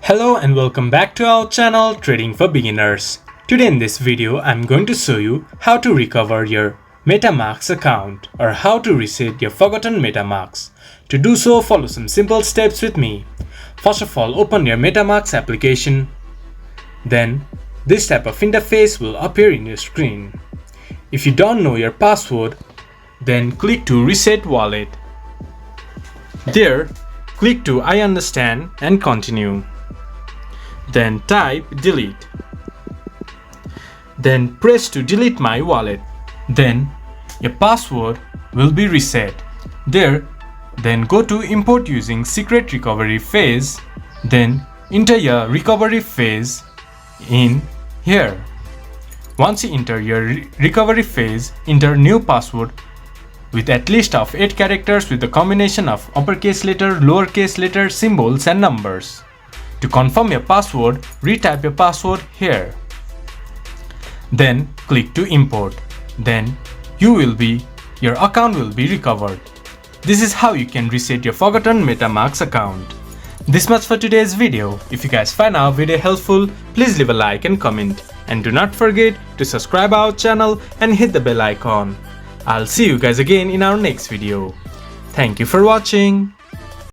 Hello and welcome back to our channel Trading for Beginners. Today in this video I'm going to show you how to recover your MetaMask account or how to reset your forgotten MetaMask. To do so, follow some simple steps with me. First of all, open your MetaMask application. Then this type of interface will appear in your screen. If you don't know your password, then click to Reset Wallet. There, click to I understand and continue. Then type delete. Then press to delete my wallet. Then your password will be reset. There, then go to import using secret recovery phase. Then enter your recovery phase in here. Once you enter your recovery phase, enter new password with at least of 8 characters with a combination of uppercase letter, lowercase letter, symbols and numbers. To confirm your password, retype your password here. Then click to import. Then your account will be recovered. This is how you can reset your forgotten MetaMask account. This much for today's video. If you guys find our video helpful, please leave a like and comment. And do not forget to subscribe our channel and hit the bell icon. I'll see you guys again in our next video. Thank you for watching.